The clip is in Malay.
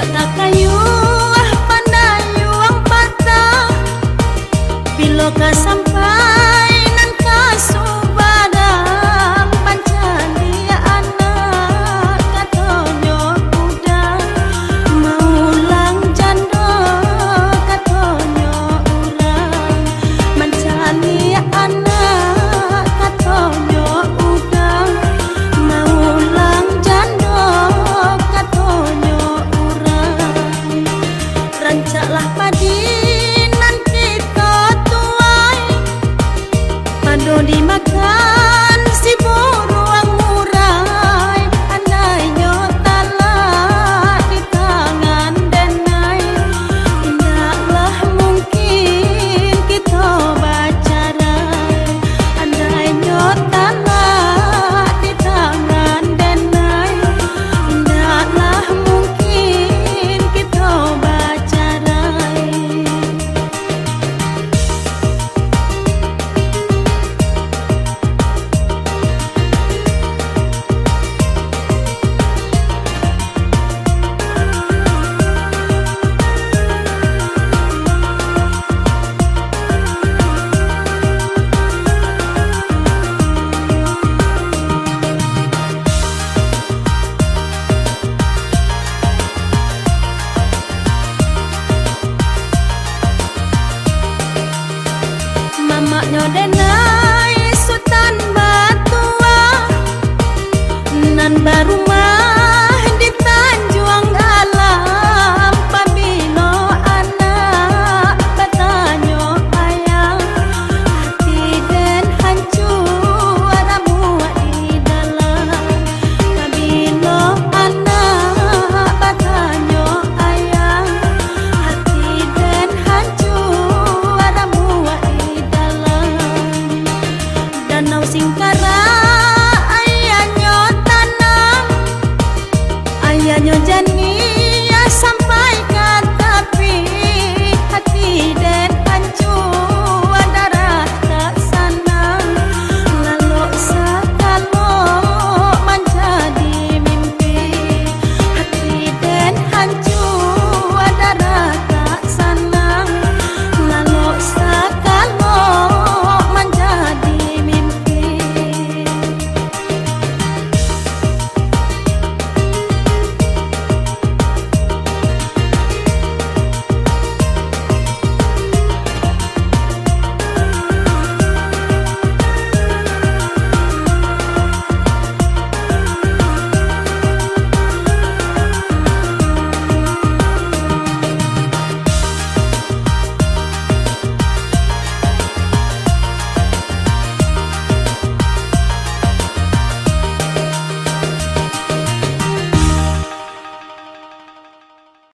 tak kayu pandayuang patah bila ka sampai nan kasubadang pancani anak katonyo udang maulang jando katonyo urang mancani anak katonyo udang maulang jando katonyo urang rancaklah padi dimakan si buruang murai andai nyotala di tangan denai tidaklah mungkin kita bacarai andai nyotala di tangan denai tidaklah mungkin kita bacarai. Mamaknya denai Sultan Batua nan barumah di Tanjuang Alam pabilo anak batanyo ayang hati den hancur ramu di dalam pabilo anak batanyo ayang hati den hancur ramu danau Singkara ayahnya tanam ayahnya jani